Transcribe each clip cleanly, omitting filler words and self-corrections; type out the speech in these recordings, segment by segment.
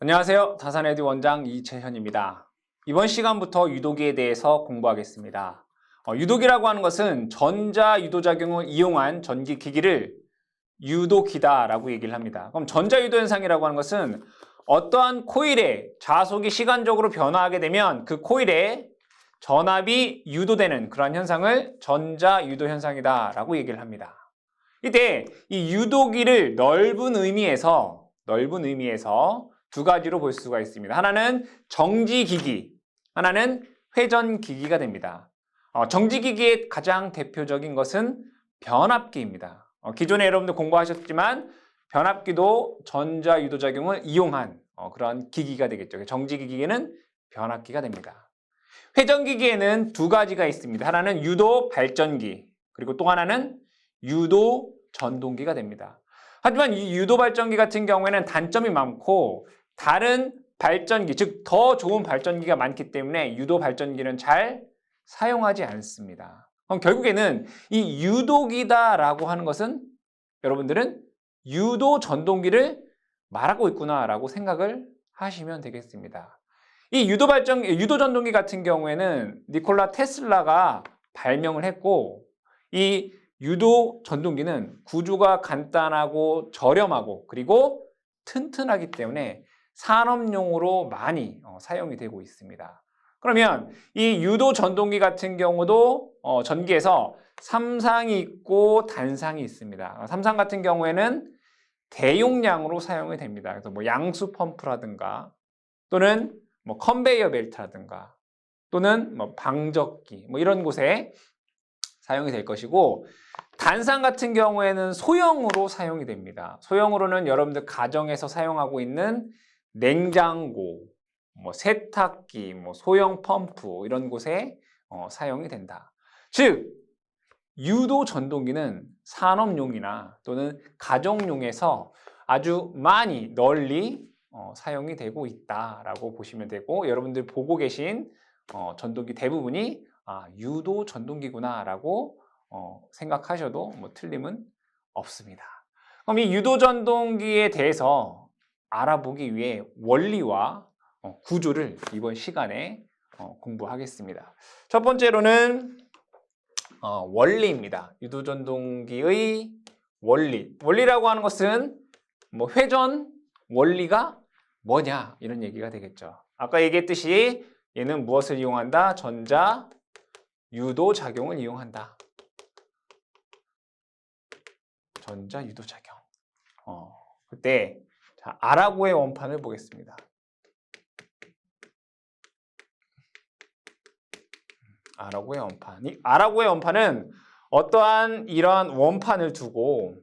안녕하세요. 다산에듀 원장 이채현입니다. 이번 시간부터 유도기에 대해서 공부하겠습니다. 유도기라고 하는 것은 전자유도작용을 이용한 전기기기를 유도기다라고 얘기를 합니다. 그럼 전자유도 현상이라고 하는 것은 어떠한 코일의 자속이 시간적으로 변화하게 되면 그 코일에 전압이 유도되는 그러한 현상을 전자유도 현상이다라고 얘기를 합니다. 이때 이 유도기를 넓은 의미에서 두 가지로 볼 수가 있습니다. 하나는 정지기기, 하나는 회전기기가 됩니다. 정지기기의 가장 대표적인 것은 변압기입니다. 기존에 여러분들 공부하셨지만 변압기도 전자유도작용을 이용한 그런 기기가 되겠죠. 정지기기에는 변압기가 됩니다. 회전기기에는 두 가지가 있습니다. 하나는 유도 발전기, 그리고 또 하나는 유도 전동기가 됩니다. 하지만 이 유도 발전기 같은 경우에는 단점이 많고 다른 발전기, 즉 더 좋은 발전기가 많기 때문에 유도 발전기는 잘 사용하지 않습니다. 그럼 결국에는 이 유도기다라고 하는 것은 여러분들은 유도 전동기를 말하고 있구나라고 생각을 하시면 되겠습니다. 이 유도 전동기 같은 경우에는 니콜라 테슬라가 발명을 했고, 이 유도 전동기는 구조가 간단하고 저렴하고 그리고 튼튼하기 때문에 산업용으로 많이 사용이 되고 있습니다. 그러면 이 유도 전동기 같은 경우도 전기에서 삼상이 있고 단상이 있습니다. 삼상 같은 경우에는 대용량으로 사용이 됩니다. 그래서 뭐 양수 펌프라든가 또는 뭐 컨베이어 벨트라든가 또는 뭐 방적기 이런 곳에 사용이 될 것이고, 단상 같은 경우에는 소형으로 사용이 됩니다. 소형으로는 여러분들 가정에서 사용하고 있는 냉장고, 세탁기, 소형 펌프 이런 곳에 사용이 된다. 즉 유도 전동기는 산업용이나 또는 가정용에서 아주 많이 널리 사용이 되고 있다라고 보시면 되고, 여러분들 보고 계신 전동기 대부분이 유도 전동기구나라고 생각하셔도 틀림은 없습니다. 그럼 이 유도 전동기에 대해서 알아보기 위해 원리와 구조를 이번 시간에 공부하겠습니다. 첫 번째로는 원리입니다. 유도 전동기의 원리. 원리라고 하는 것은 회전 원리가 뭐냐 이런 얘기가 되겠죠. 아까 얘기했듯이 얘는 무엇을 이용한다? 전자 유도 작용을 이용한다. 전자 유도 작용. 그때 자, 아라고의 원판을 보겠습니다. 아라고의 원판. 이 아라고의 원판은 어떠한 이러한 원판을 두고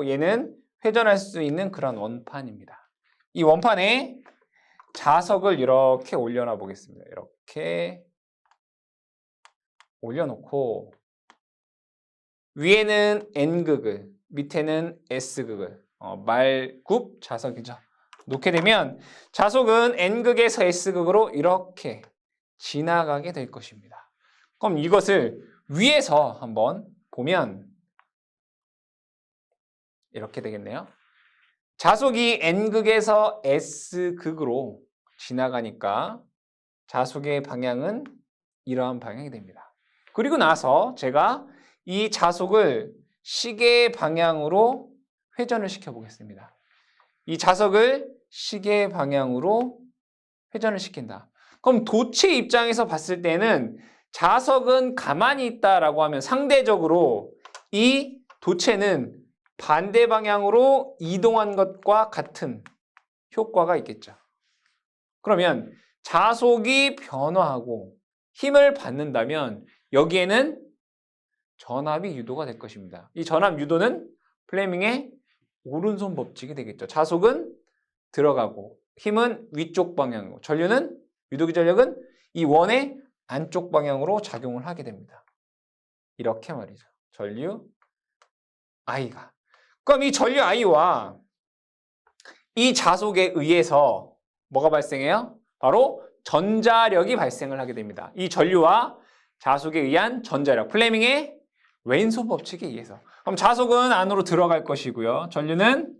얘는 회전할 수 있는 그런 원판입니다. 이 원판에 자석을 이렇게 올려놔 보겠습니다. 이렇게 올려놓고 위에는 N극을, 밑에는 S극을, 말굽 자석이죠. 놓게 되면 자석은 N극에서 S극으로 이렇게 지나가게 될 것입니다. 그럼 이것을 위에서 한번 보면 이렇게 되겠네요. 자석이 N극에서 S극으로 지나가니까 자석의 방향은 이러한 방향이 됩니다. 그리고 나서 제가 이 자석을 시계 방향으로 회전을 시켜 보겠습니다. 이 자석을 시계 방향으로 회전을 시킨다. 그럼 도체 입장에서 봤을 때는 자석은 가만히 있다라고 하면 상대적으로 이 도체는 반대 방향으로 이동한 것과 같은 효과가 있겠죠. 그러면 자석이 변화하고 힘을 받는다면 여기에는 전압이 유도가 될 것입니다. 이 전압 유도는 플레밍의 오른손 법칙이 되겠죠. 자석은 들어가고 힘은 위쪽 방향으로, 전류는 유도기 전력은 이 원의 안쪽 방향으로 작용을 하게 됩니다. 이렇게 말이죠. 전류 I가. 그럼 이 전류 I와 이 자석에 의해서 뭐가 발생해요? 바로 전자력이 발생을 하게 됩니다. 이 전류와 자석에 의한 전자력, 플레밍의 왼손 법칙에 의해서. 그럼 자석은 안으로 들어갈 것이고요. 전류는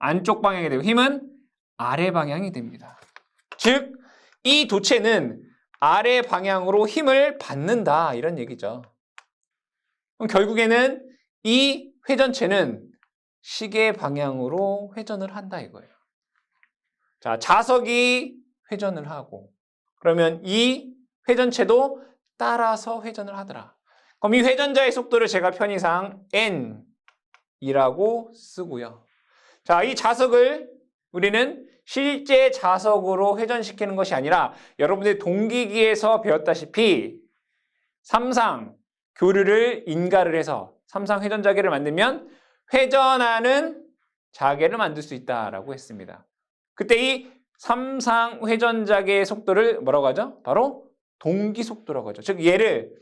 안쪽 방향이 되고 힘은 아래 방향이 됩니다. 즉, 이 도체는 아래 방향으로 힘을 받는다 이런 얘기죠. 그럼 결국에는 이 회전체는 시계 방향으로 회전을 한다 이거예요. 자, 자석이 회전을 하고 그러면 이 회전체도 따라서 회전을 하더라. 그럼 이 회전자의 속도를 제가 편의상 n이라고 쓰고요. 자, 이 자석을 우리는 실제 자석으로 회전시키는 것이 아니라 여러분들 동기기에서 배웠다시피 삼상 교류를 인가를 해서 삼상 회전자계를 만들면 회전하는 자계를 만들 수 있다라고 했습니다. 그때 이 삼상 회전자계의 속도를 뭐라고 하죠? 바로 동기속도라고 하죠. 즉 얘를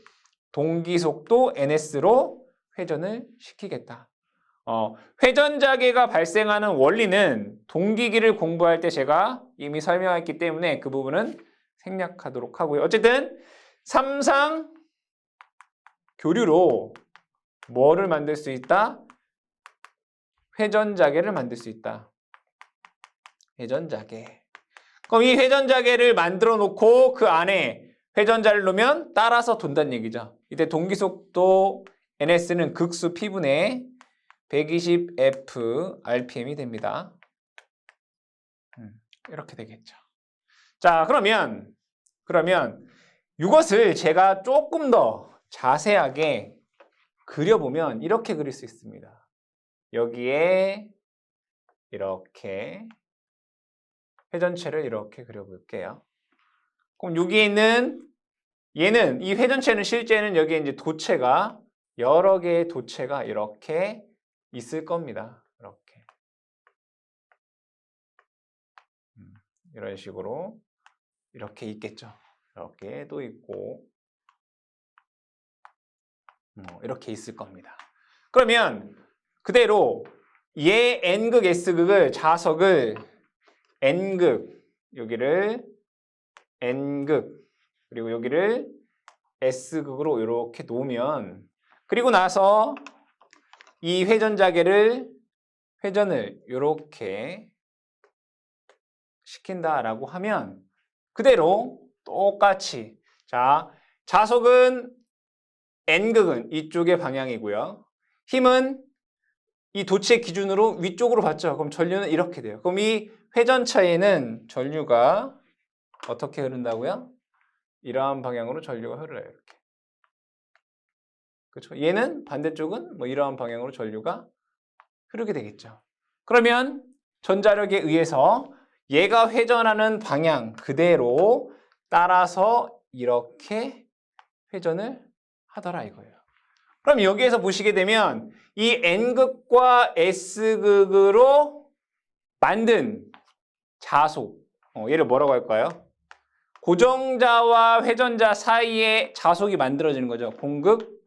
동기속도 ns로 회전을 시키겠다. 회전자계가 발생하는 원리는 동기기를 공부할 때 제가 이미 설명했기 때문에 그 부분은 생략하도록 하고요. 어쨌든 삼상 교류로 뭐를 만들 수 있다? 회전자계를 만들 수 있다. 회전자계. 그럼 이 회전자계를 만들어 놓고 그 안에 회전자를 놓으면 따라서 돈다는 얘기죠. 이때 동기속도 ns는 극수 p분의 120f rpm이 됩니다. 이렇게 되겠죠. 자, 그러면 이것을 제가 조금 더 자세하게 그려보면 이렇게 그릴 수 있습니다. 여기에 이렇게 회전체를 이렇게 그려볼게요. 그럼 여기에 있는 얘는 이 회전체는 실제는 여기에 이제 도체가 여러 개의 도체가 이렇게 있을 겁니다. 이렇게 이런 식으로 이렇게 있겠죠. 이렇게도 있고 이렇게 있을 겁니다. 그러면 그대로 얘 n극 s극을 자석을 n극 여기를 n극 그리고 여기를 s극으로 이렇게 놓으면 그리고 나서 이 회전자계를 회전을 이렇게 시킨다라고 하면 그대로 똑같이 자 자석은 n극은 이쪽의 방향이고요. 힘은 이 도체 기준으로 위쪽으로 받죠. 그럼 전류는 이렇게 돼요. 그럼 이 회전차에는 전류가 어떻게 흐른다고요? 이러한 방향으로 전류가 흐르요. 이렇게. 그렇죠? 얘는 반대쪽은 뭐 이러한 방향으로 전류가 흐르게 되겠죠. 그러면 전자력에 의해서 얘가 회전하는 방향 그대로 따라서 이렇게 회전을 하더라 이거예요. 그럼 여기에서 보시게 되면 이 n극과 s극으로 만든 자속, 얘를 뭐라고 할까요? 고정자와 회전자 사이에 자속이 만들어지는 거죠. 공극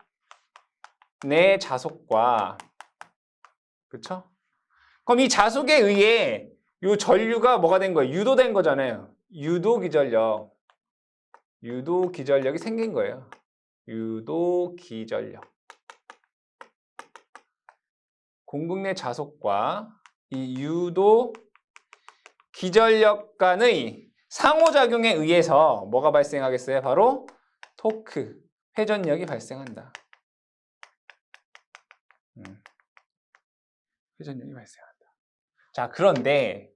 내 자속과 그렇죠? 그럼 이 자속에 의해 이 전류가 뭐가 된 거예요? 유도된 거잖아요. 유도기전력이 생긴 거예요. 유도기전력. 공극 내 자속과 이 유도 기전력 간의 상호작용에 의해서 뭐가 발생하겠어요? 바로 토크, 회전력이 발생한다. 회전력이 발생한다. 자, 그런데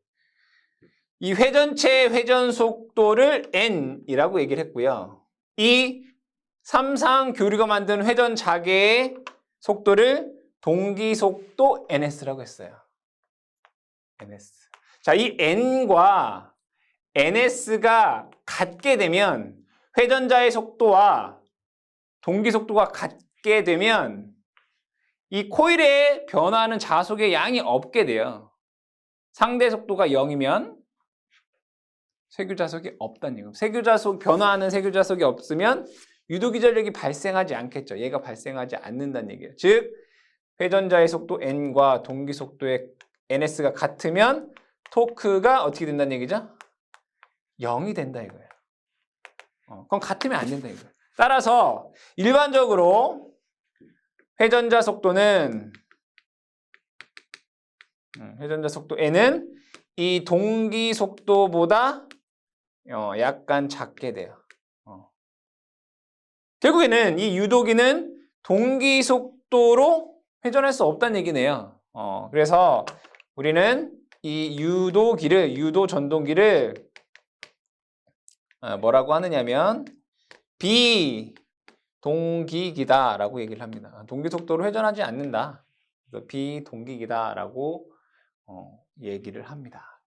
이 회전체의 회전 속도를 n이라고 얘기를 했고요. 이 삼상 교류가 만든 회전 자계의 속도를 동기속도 ns라고 했어요. ns. 자, 이 n과 ns가 같게 되면 회전자의 속도와 동기속도가 같게 되면 이 코일에 변화하는 자속의 양이 없게 돼요. 상대 속도가 0이면 세규자석이 없다는 얘기예요. 변화하는 세규자석이 없으면 유도기전력이 발생하지 않겠죠. 얘가 발생하지 않는다는 얘기예요. 즉 회전자의 속도 n과 동기속도의 ns가 같으면 토크가 어떻게 된다는 얘기죠? 0이 된다 이거예요. 그럼 같으면 안 된다 이거예요. 따라서 일반적으로 회전자 속도는 회전자 속도 N은 이 동기 속도보다 약간 작게 돼요. 결국에는 이 유도기는 동기 속도로 회전할 수 없다는 얘기네요. 그래서 우리는 이 유도 전동기를 뭐라고 하느냐면 비동기기다라고 얘기를 합니다. 동기 속도로 회전하지 않는다. 그래서 비동기기다라고 얘기를 합니다.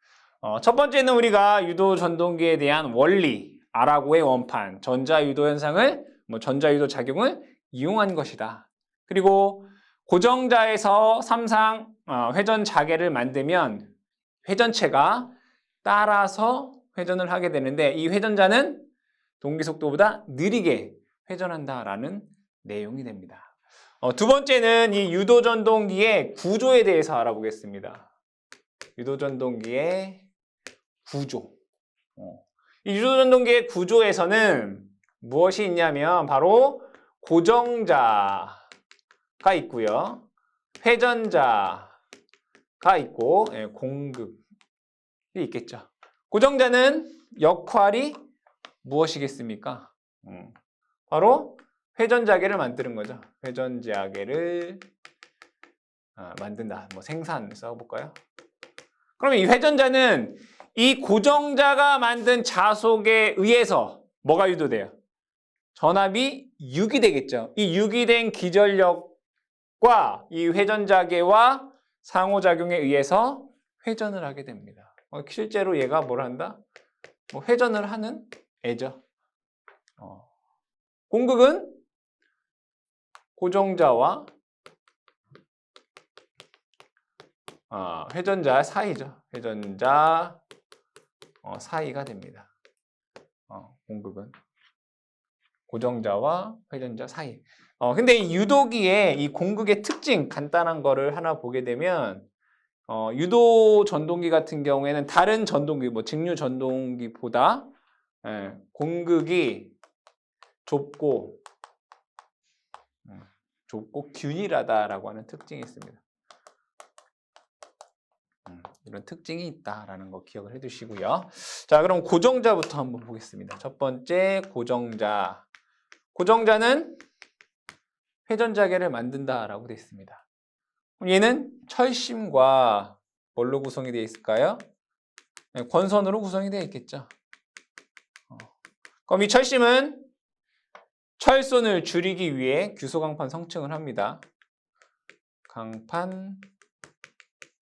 첫 번째는 우리가 유도 전동기에 대한 원리, 아라고의 원판, 전자유도 현상을 전자유도 작용을 이용한 것이다. 그리고 고정자에서 삼상 회전 자개를 만들면 회전체가 따라서 회전을 하게 되는데 이 회전자는 동기 속도보다 느리게 회전한다라는 내용이 됩니다. 두 번째는 이 유도 전동기의 구조에 대해서 알아보겠습니다. 유도 전동기의 구조. 이 유도 전동기의 구조에서는 무엇이 있냐면 바로 고정자가 있고요. 회전자가 있고 공급이 있겠죠. 고정자는 역할이 무엇이겠습니까? 바로 회전자개를 만드는 거죠. 회전자개를 만든다. 생산 써볼까요? 그러면 이 회전자는 이 고정자가 만든 자속에 의해서 뭐가 유도돼요? 전압이 유기되겠죠. 이 유기된 기전력과 이 회전자개와 상호작용에 의해서 회전을 하게 됩니다. 실제로 얘가 뭘 한다? 회전을 하는 애죠. 공극은 고정자와 회전자 사이죠. 회전자 사이가 됩니다. 공극은 고정자와 회전자 사이. 근데 이 유도기의 이 공극의 특징 간단한 거를 하나 보게 되면 유도 전동기 같은 경우에는 다른 전동기, 직류 전동기보다 공극이 좁고 균일하다라고 하는 특징이 있습니다. 이런 특징이 있다라는 거 기억을 해두시고요. 자, 그럼 고정자부터 한번 보겠습니다. 첫 번째 고정자. 고정자는 회전자개를 만든다라고 되어 있습니다. 얘는 철심과 뭘로 구성이 되어 있을까요? 권선으로 구성이 되어 있겠죠. 그럼 이 철심은 철선을 줄이기 위해 규소강판 성층을 합니다. 강판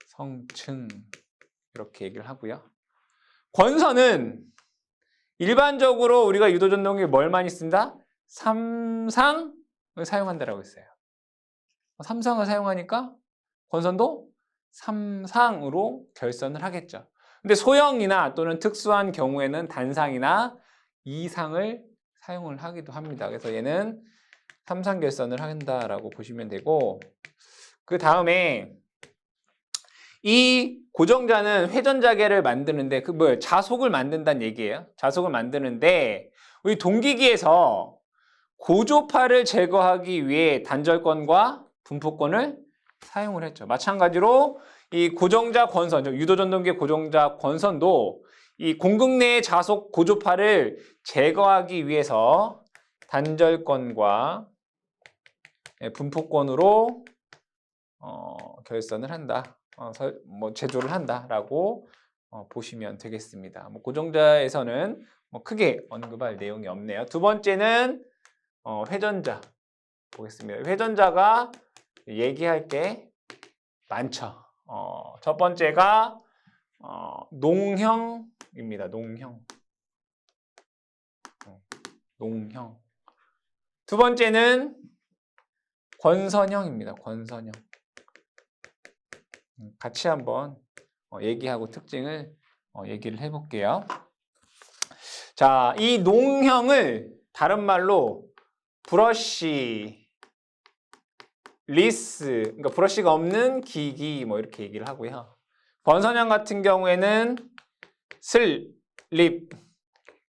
성층 이렇게 얘기를 하고요. 권선은 일반적으로 우리가 유도전동기에 뭘 많이 쓴다? 삼상을 사용한다라고 했어요. 삼상을 사용하니까 권선도 삼상으로 결선을 하겠죠. 근데 소형이나 또는 특수한 경우에는 단상이나 이상을 사용을 하기도 합니다. 그래서 얘는 삼상 결선을 한다라고 보시면 되고, 그 다음에 이 고정자는 회전자개를 만드는데 자속을 만든다는 얘기예요. 자속을 만드는데 우리 동기기에서 고조파를 제거하기 위해 단절권과 분포권을 사용을 했죠. 마찬가지로 이 고정자 권선, 유도전동기의 고정자 권선도 이 공극 내의 자속 고조파를 제거하기 위해서 단절권과 분포권으로 결선을 한다. 제조를 한다라고 보시면 되겠습니다. 고정자에서는 크게 언급할 내용이 없네요. 두 번째는 회전자 보겠습니다. 회전자가 얘기할 게 많죠. 첫 번째가 농형입니다. 농형. 두 번째는 권선형입니다. 권선형. 같이 한번 얘기하고 특징을 얘기를 해볼게요. 자, 이 농형을 다른 말로 브러쉬 리스, 그러니까 브러쉬가 없는 기기 이렇게 얘기를 하고요. 권선형 같은 경우에는 슬립,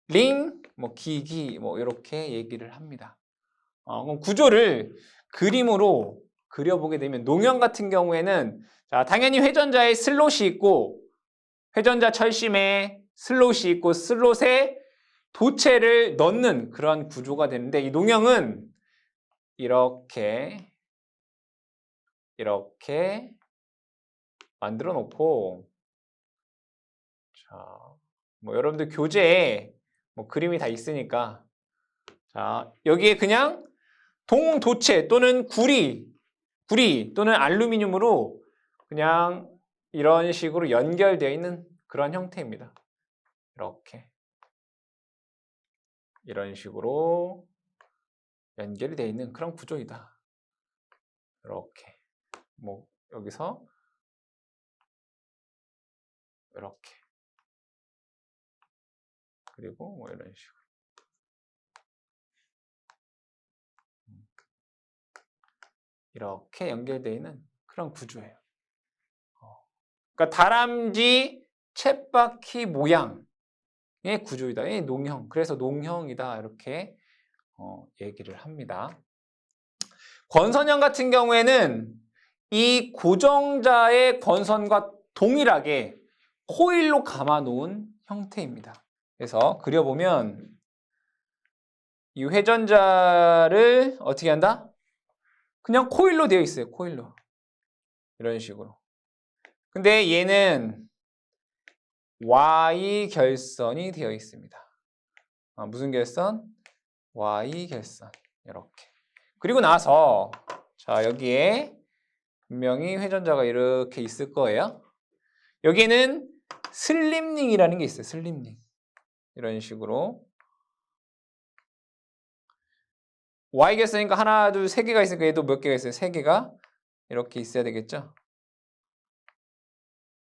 링, 기기 이렇게 얘기를 합니다. 그럼 구조를 그림으로 그려보게 되면 농형 같은 경우에는 자, 당연히 회전자에 슬롯이 있고 회전자 철심에 슬롯이 있고 슬롯에 도체를 넣는 그런 구조가 되는데 이 농형은 이렇게 만들어 놓고 자, 뭐 여러분들 교재에 뭐 그림이 다 있으니까 자, 여기에 그냥 동도체 또는 구리 또는 알루미늄으로 그냥 이런 식으로 연결되어 있는 그런 형태입니다. 이렇게 이런 식으로 연결이 되어 있는 그런 구조이다. 이렇게 뭐 여기서 이렇게 그리고 뭐 이런 식으로 이렇게 연결되어 있는 그런 구조예요. 그러니까 다람쥐 쳇바퀴 모양의 구조이다. 이 농형. 그래서 농형이다. 이렇게 얘기를 합니다. 권선형 같은 경우에는 이 고정자의 권선과 동일하게 코일로 감아 놓은 형태입니다. 그래서 그려보면 이 회전자를 어떻게 한다? 그냥 코일로 되어 있어요. 코일로. 이런 식으로. 근데 얘는 Y 결선이 되어 있습니다. 무슨 결선? Y 결선. 이렇게. 그리고 나서 자, 여기에 분명히 회전자가 이렇게 있을 거예요. 여기에는 슬립링이라는 게 있어요. 슬립링. 이런 식으로. Y 결선이니까 하나, 둘, 세 개가 있으니까 얘도 몇 개가 있어요? 세 개가 이렇게 있어야 되겠죠?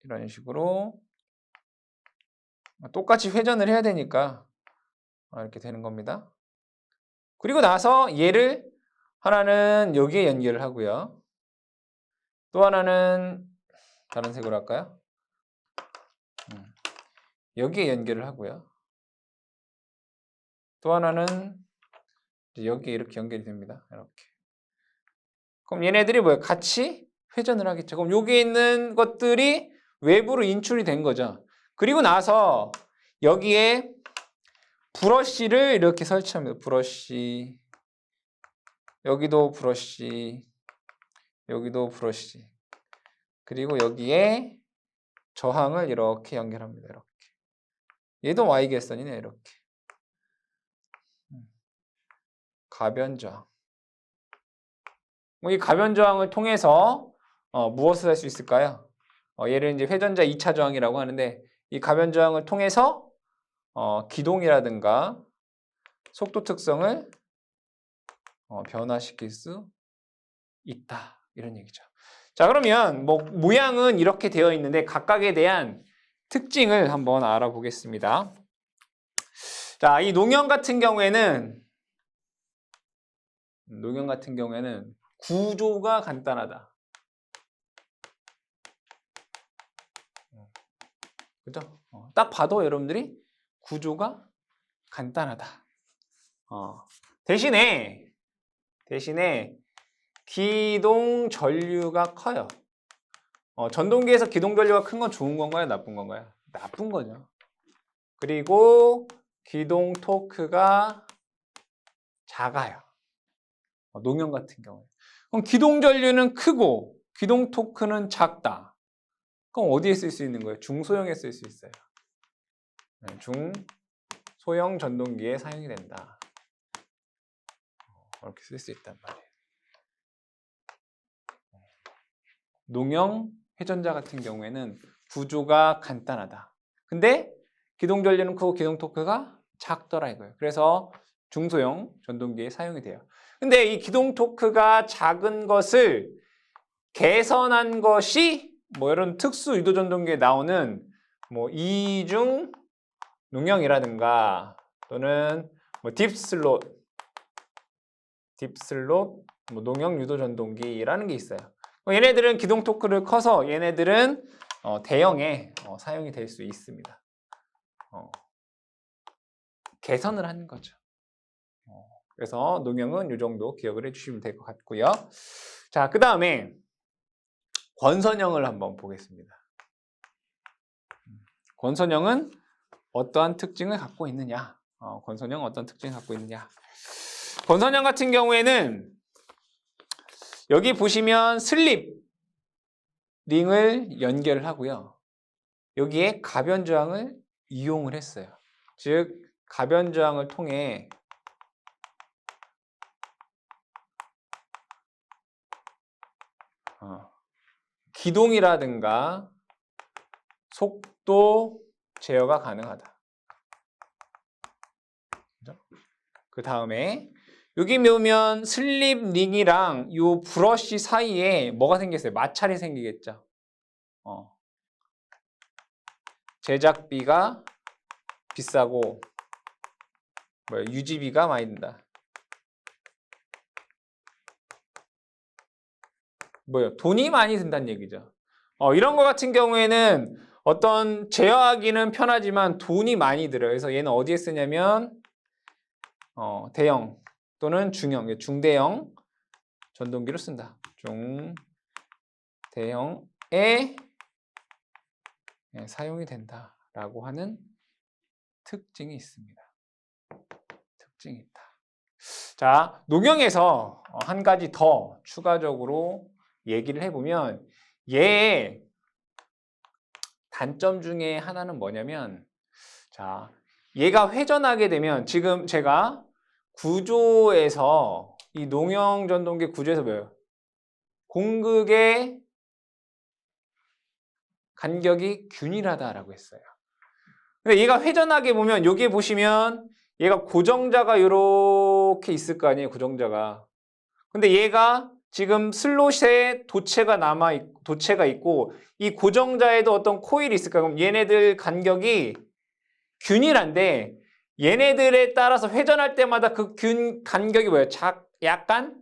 이런 식으로 똑같이 회전을 해야 되니까 이렇게 되는 겁니다. 그리고 나서 얘를 하나는 여기에 연결을 하고요. 또 하나는 다른 색으로 할까요? 여기에 연결을 하고요. 또 하나는 여기에 이렇게 연결이 됩니다. 이렇게. 그럼 얘네들이 뭐예요? 같이 회전을 하겠죠. 그럼 여기에 있는 것들이 외부로 인출이 된 거죠. 그리고 나서 여기에 브러쉬를 이렇게 설치합니다. 브러쉬. 여기도 브러쉬. 여기도 브러쉬. 그리고 여기에 저항을 이렇게 연결합니다. 이렇게. 얘도 Y결선이네. 이렇게. 가변저항. 이 가변저항을 통해서 무엇을 할 수 있을까요? 얘를 이제 회전자 2차 저항이라고 하는데 이 가변저항을 통해서 기동이라든가 속도 특성을 변화시킬 수 있다. 이런 얘기죠. 자, 그러면 뭐 모양은 이렇게 되어 있는데 각각에 대한 특징을 한번 알아보겠습니다. 자, 이 농형 같은 경우에는 구조가 간단하다. 그죠? 딱 봐도 여러분들이 구조가 간단하다. 대신에 기동 전류가 커요. 전동기에서 기동 전류가 큰 건 좋은 건가요? 나쁜 건가요? 나쁜 거죠. 그리고 기동 토크가 작아요. 농형 같은 경우에. 그럼 기동 전류는 크고 기동 토크는 작다. 그럼 어디에 쓸 수 있는 거예요? 중소형에 쓸 수 있어요. 중소형 전동기에 사용이 된다. 이렇게 쓸 수 있단 말이에요. 농형 회전자 같은 경우에는 구조가 간단하다. 근데 기동 전류는 크고 기동 토크가 작더라 이거예요. 그래서 중소형 전동기에 사용이 돼요. 근데 이 기동 토크가 작은 것을 개선한 것이 뭐 이런 특수 유도 전동기에 나오는 뭐 이중 농형이라든가 또는 뭐 딥슬롯 뭐 농형 유도 전동기라는 게 있어요. 얘네들은 기동 토크를 커서 얘네들은 대형에 사용이 될 수 있습니다. 개선을 하는 거죠. 그래서 농형은 이 정도 기억을 해주시면 될 것 같고요. 자, 그 다음에 권선형을 한번 보겠습니다. 권선형은 어떠한 특징을 갖고 있느냐? 권선형은 어떤 특징을 갖고 있느냐? 권선형 같은 경우에는 여기 보시면 슬립 링을 연결을 하고요. 여기에 가변 저항을 이용을 했어요. 즉 가변 저항을 통해 기동이라든가 속도 제어가 가능하다. 그 다음에 여기 보면 슬립 링이랑 이 브러쉬 사이에 뭐가 생겼어요? 마찰이 생기겠죠. 제작비가 비싸고 유지비가 많이 든다. 돈이 많이 든다는 얘기죠. 이런 거 같은 경우에는 어떤 제어하기는 편하지만 돈이 많이 들어요. 그래서 얘는 어디에 쓰냐면 대형 또는 중형, 중대형 전동기를 쓴다. 중대형에 사용이 된다라고 하는 특징이 있습니다. 특징이 있다. 자, 농형에서 한 가지 더 추가적으로 얘기를 해보면 얘의 단점 중에 하나는 뭐냐면, 자, 얘가 회전하게 되면 지금 제가 구조에서 이 농형 전동기 구조에서 뭐예요? 공극의 간격이 균일하다라고 했어요. 근데 얘가 회전하게 보면 여기에 보시면 얘가 고정자가 이렇게 있을 거 아니에요, 고정자가. 근데 얘가 지금 슬롯에 도체가 있고 이 고정자에도 어떤 코일이 있을까? 그럼 얘네들 간격이 균일한데 얘네들에 따라서 회전할 때마다 그 간격이 뭐예요? 약간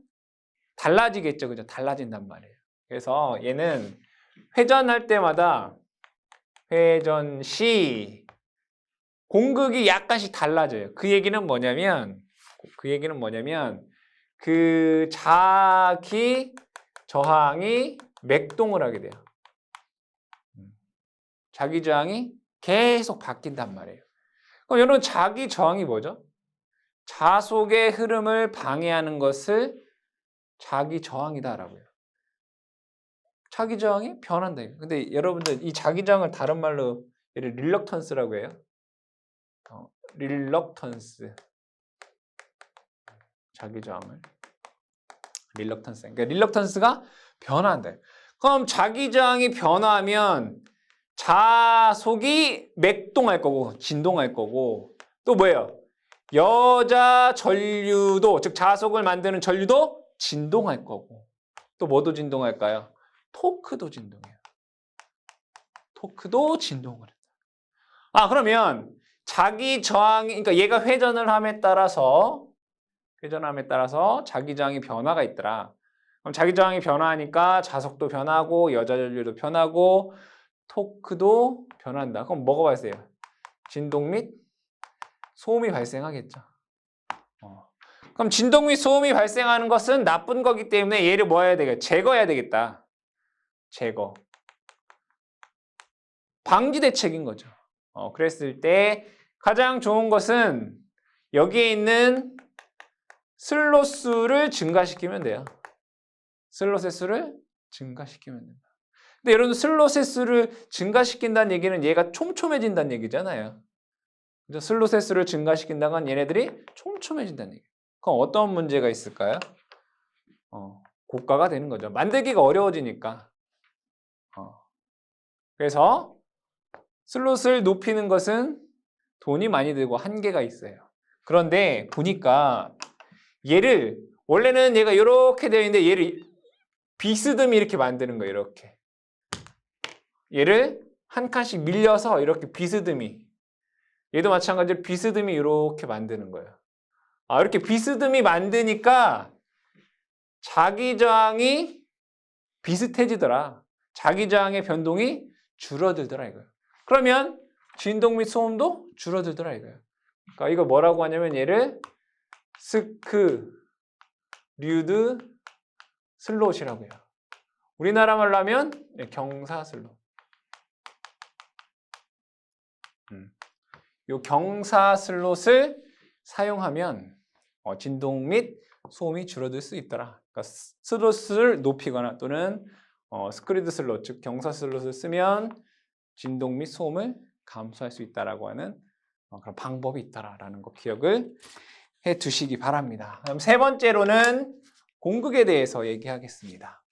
달라지겠죠, 그죠? 달라진단 말이에요. 그래서 얘는 회전할 때마다 회전 시 공극이 약간씩 달라져요. 그 얘기는 뭐냐면 그 자기 저항이 맥동을 하게 돼요. 자기 저항이 계속 바뀐단 말이에요. 그럼 여러분 자기 저항이 뭐죠? 자속의 흐름을 방해하는 것을 자기 저항이다라고요. 자기 저항이 변한다. 근데 여러분들 이 자기 저항을 다른 말로 얘를 릴럭턴스라고 해요. 릴럭턴스. 자기 저항을 릴럭턴스. 그러니까 릴럭턴스가 변한다. 그럼 자기 저항이 변화하면 자속이 맥동할 거고 진동할 거고 또 뭐예요? 여자 전류도 즉 자속을 만드는 전류도 진동할 거고 또 뭐도 진동할까요? 토크도 진동해요. 토크도 진동을 한다. 그러면 자기 저항이 그러니까 얘가 회전을 함에 따라서 자기 저항이 변화가 있더라. 그럼 자기 저항이 변화하니까 자속도 변하고 여자 전류도 변하고 토크도 변한다. 그럼 뭐가 발생해요? 진동 및 소음이 발생하겠죠. 그럼 진동 및 소음이 발생하는 것은 나쁜 거기 때문에 얘를 뭐 해야 되겠다? 제거해야 되겠다. 제거. 방지 대책인 거죠. 그랬을 때 가장 좋은 것은 여기에 있는 슬롯 수를 증가시키면 돼요. 슬롯의 수를 증가시키면 된다. 근데 여러분 슬롯의 수를 증가시킨다는 얘기는 얘가 촘촘해진다는 얘기잖아요. 그래서 슬롯의 수를 증가시킨다는 건 얘네들이 촘촘해진다는 얘기예요. 그럼 어떤 문제가 있을까요? 고가가 되는 거죠. 만들기가 어려워지니까. 그래서 슬롯을 높이는 것은 돈이 많이 들고 한계가 있어요. 그런데 보니까 얘를 원래는 얘가 이렇게 되어 있는데 얘를 비스듬히 이렇게 만드는 거예요. 이렇게. 얘를 한 칸씩 밀려서 이렇게 비스듬히 얘도 마찬가지로 비스듬히 이렇게 만드는 거예요. 이렇게 비스듬히 만드니까 자기 저항이 비슷해지더라. 자기 저항의 변동이 줄어들더라 이거예요. 그러면 진동 및 소음도 줄어들더라 이거예요. 그러니까 이거 뭐라고 하냐면 얘를 스크류드 슬롯이라고 해요. 우리나라 말로 하면 경사슬롯. 이 경사슬롯을 사용하면 진동 및 소음이 줄어들 수 있더라. 그러니까 슬롯을 높이거나 또는 스크류드 슬롯, 즉 경사슬롯을 쓰면 진동 및 소음을 감소할 수 있다라고 하는 그런 방법이 있다라는 거 기억을 해 두시기 바랍니다. 그럼 세 번째로는 공극에 대해서 얘기하겠습니다.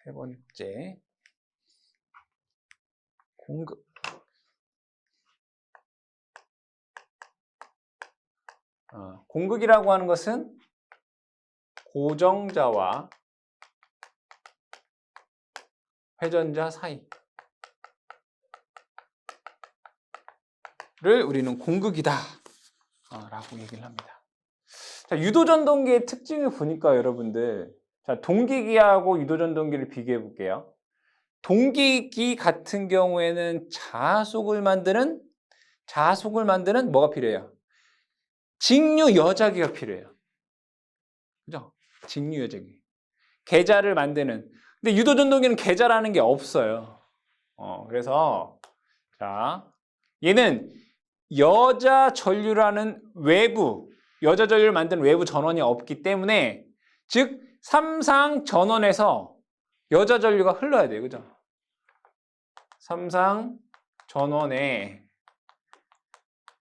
세 번째, 공극. 공극이라고 하는 것은 고정자와 회전자 사이를 우리는 공극이다 라고 얘기를 합니다. 자, 유도전동기의 특징을 보니까 여러분들, 자, 동기기하고 유도전동기를 비교해 볼게요. 동기기 같은 경우에는 자속을 만드는 뭐가 필요해요? 직류 여자기가 필요해요. 그죠? 직류 여자기. 계자를 만드는. 근데 유도전동기는 계자라는 게 없어요. 그래서 자, 얘는 여자 전류라는 여자 전류를 만드는 외부 전원이 없기 때문에, 즉 삼상 전원에서 여자 전류가 흘러야 돼요. 그죠? 삼상 전원에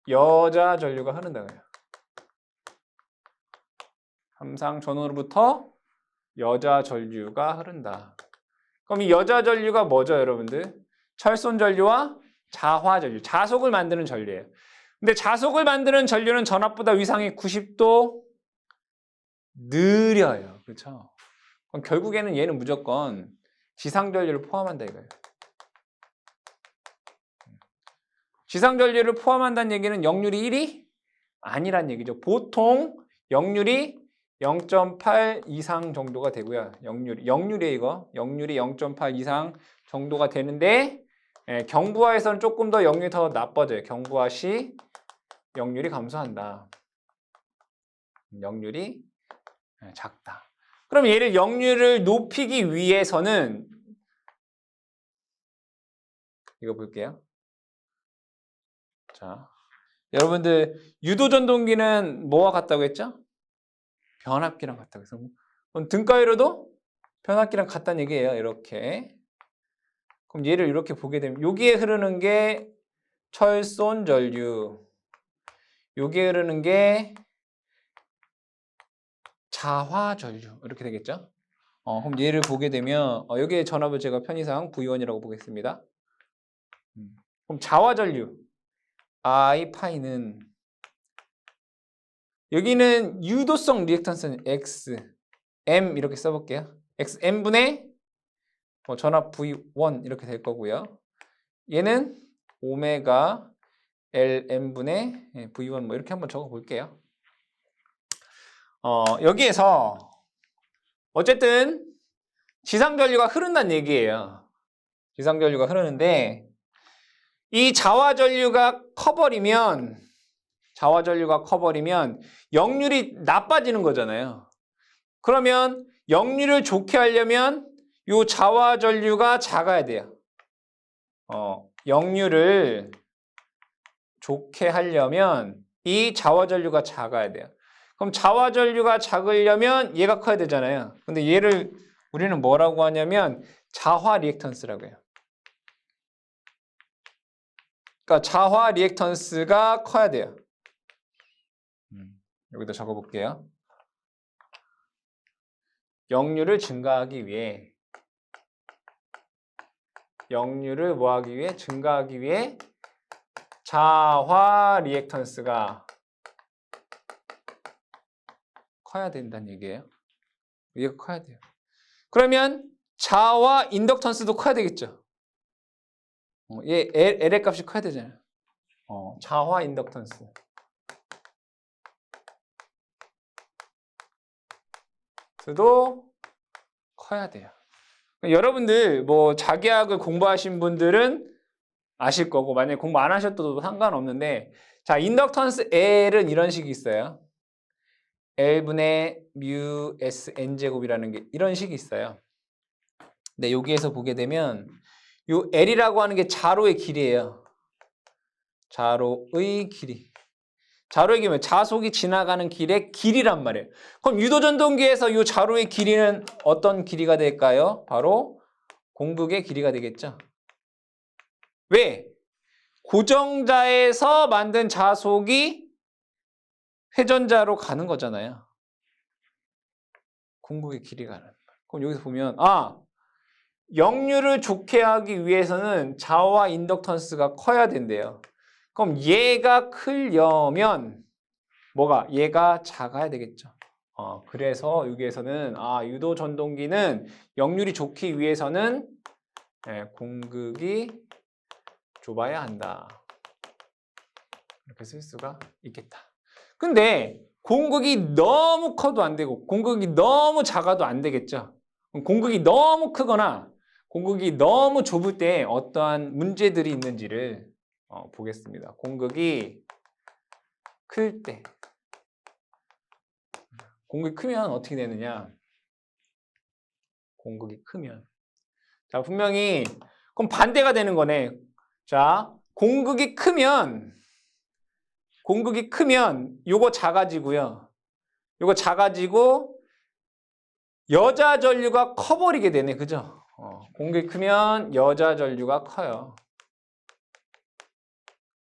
여자 전류가 흐른다고요. 삼상 전원으로부터 여자 전류가 흐른다. 그럼 이 여자 전류가 뭐죠, 여러분들? 철손 전류와 자화 전류, 자속을 만드는 전류예요. 근데 자속을 만드는 전류는 전압보다 위상이 90도 느려요. 그렇죠? 그럼 결국에는 얘는 무조건 지상 전류를 포함한다 이거예요. 지상 전류를 포함한다는 얘기는 역률이 1이 아니란 얘기죠. 보통 역률이 0.8 이상 정도가 되고요. 역률이에요, 이거. 역률이 0.8 이상 정도가 되는데, 경부하에서는 조금 더 역률이 더 나빠져요. 경부하 시 역률이 감소한다. 역률이 작다. 그럼 얘를 역률을 높이기 위해서는 이거 볼게요. 자, 여러분들 유도전동기는 뭐와 같다고 했죠? 변압기랑 같다고 해서 등가위로도 변압기랑 같다는 얘기예요. 이렇게. 그럼 얘를 이렇게 보게 되면 여기에 흐르는 게 철손 전류, 여기에 흐르는 게 자화 전류 이렇게 되겠죠? 그럼 얘를 보게 되면 여기에 전압을 제가 편의상 V1이라고 보겠습니다. 그럼 자화 전류 I 파이는, 여기는 유도성 리액턴스는 X, M 이렇게 써볼게요. X, M분의 전압 V1 이렇게 될 거고요. 얘는 오메가 LM분의 V1 뭐 이렇게 한번 적어볼게요. 여기에서 어쨌든 지상전류가 흐른다는 얘기예요. 지상전류가 흐르는데 이 자화전류가 커버리면 역률이 나빠지는 거잖아요. 그러면 역률을 좋게 하려면 이 자화전류가 작아야 돼요. 역률을 좋게 하려면 이 자화전류가 작아야 돼요. 그럼 자화전류가 작으려면 얘가 커야 되잖아요. 근데 얘를 우리는 뭐라고 하냐면 자화 리액턴스라고 해요. 그러니까 자화 리액턴스가 커야 돼요. 여기다 적어볼게요. 역률을 증가하기 위해, 역률을 뭐하기 위해? 증가하기 위해 자화 리액턴스가 커야 된다는 얘기예요. 얘가 커야 돼요. 그러면 자화 인덕턴스도 커야 되겠죠. 얘 L의 값이 커야 되잖아요. 자화 인덕턴스. 도 커야 돼요. 여러분들 뭐 자기학을 공부하신 분들은 아실 거고, 만약에 공부 안 하셨어도 상관없는데 자, 인덕턴스 L은 이런 식이 있어요. L분의 뮤 S N제곱이라는 게 이런 식이 있어요. 근데 여기에서 보게 되면 요 L이라고 하는 게 자로의 길이에요. 자로의 길이. 자로의 길이면 자속이 지나가는 길의 길이란 말이에요. 그럼 유도전동기에서 이 자로의 길이는 어떤 길이가 될까요? 바로 공극의 길이가 되겠죠. 왜? 고정자에서 만든 자속이 회전자로 가는 거잖아요. 공극의 길이가. 그럼 여기서 보면 역류를 좋게 하기 위해서는 자와 인덕턴스가 커야 된대요. 그럼 얘가 크려면 뭐가? 얘가 작아야 되겠죠. 그래서 여기에서는 유도 전동기는 역률이 좋기 위해서는 공극이 좁아야 한다. 이렇게 쓸 수가 있겠다. 근데 공극이 너무 커도 안 되고 공극이 너무 작아도 안 되겠죠. 공극이 너무 크거나 공극이 너무 좁을 때 어떠한 문제들이 있는지를 보겠습니다. 공극이 클 때. 공극이 크면 어떻게 되느냐? 공극이 크면. 자, 분명히 그럼 반대가 되는 거네. 자, 공극이 크면 요거 작아지고요. 요거 작아지고 여자 전류가 커버리게 되네. 그죠? 공극이 크면 여자 전류가 커요.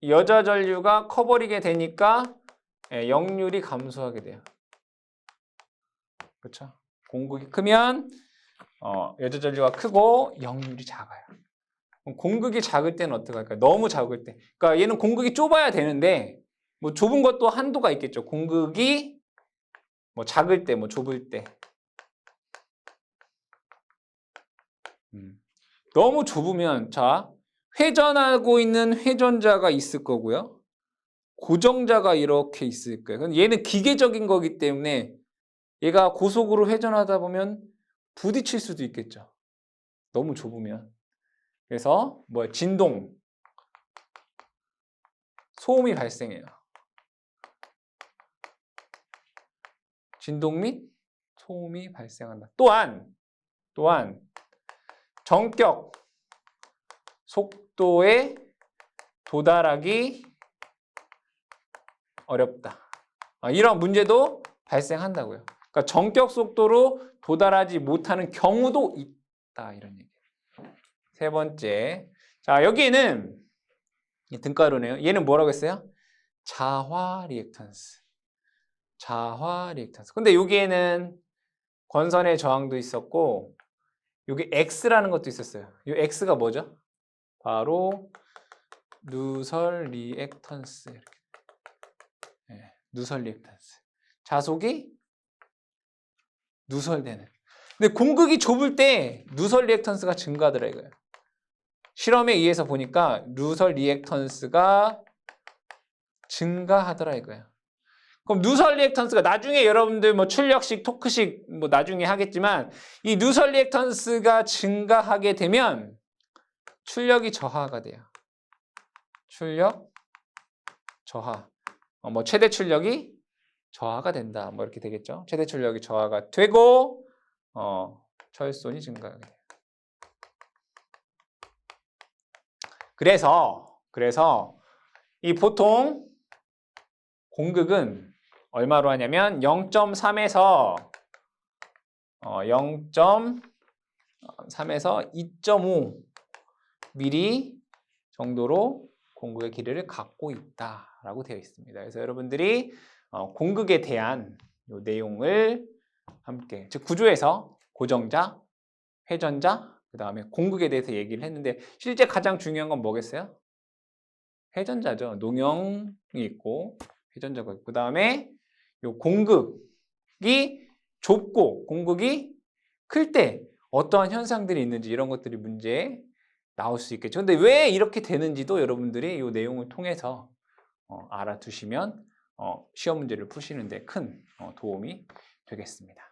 여자 전류가 커버리게 되니까 역률이 감소하게 돼요. 그렇죠? 공극이 크면 여자 전류가 크고 역률이 작아요. 그럼 공극이 작을 때는 어떻게 할까요? 너무 작을 때. 그러니까 얘는 공극이 좁아야 되는데 뭐 좁은 것도 한도가 있겠죠. 공극이 뭐 작을 때, 뭐 좁을 때. 너무 좁으면 자, 회전하고 있는 회전자가 있을 거고요. 고정자가 이렇게 있을 거예요. 얘는 기계적인 거기 때문에 얘가 고속으로 회전하다 보면 부딪힐 수도 있겠죠. 너무 좁으면. 그래서 진동, 소음이 발생해요. 진동 및 소음이 발생한다. 또한 정격, 속도에 도달하기 어렵다. 이런 문제도 발생한다고요. 그러니까 정격 속도로 도달하지 못하는 경우도 있다. 이런 얘기예요. 세 번째. 자, 여기에는 등가루네요. 얘는 뭐라고 했어요? 자화 리액턴스. 자화 리액턴스. 근데 여기에는 권선의 저항도 있었고 여기 X라는 것도 있었어요. 이 X가 뭐죠? 바로 누설 리액턴스. 이렇게. 누설 리액턴스. 자속이 누설되는. 근데 공극이 좁을 때 누설 리액턴스가 증가하더라 이거예요. 실험에 의해서 보니까 누설 리액턴스가 증가하더라 이거예요. 그럼 누설 리액턴스가 나중에 여러분들 출력식, 토크식 나중에 하겠지만 이 누설 리액턴스가 증가하게 되면 출력이 저하가 돼요. 출력 저하. 최대 출력이 저하가 된다. 이렇게 되겠죠. 최대 출력이 저하가 되고 철손이 증가하게 돼요. 그래서 이 보통 공극은 얼마로 하냐면 0.3에서 2.5 mm 정도로 공극의 길이를 갖고 있다라고 되어 있습니다. 그래서 여러분들이 공극에 대한 이 내용을 함께, 즉 구조에서 고정자, 회전자, 그 다음에 공극에 대해서 얘기를 했는데 실제 가장 중요한 건 뭐겠어요? 회전자죠. 농형이 있고 회전자가 있고 그 다음에 이 공극이 좁고 공극이 클 때 어떠한 현상들이 있는지 이런 것들이 문제에 나올 수 있겠죠. 근데 왜 이렇게 되는지도 여러분들이 이 내용을 통해서 알아두시면 시험 문제를 푸시는 데 큰 도움이 되겠습니다.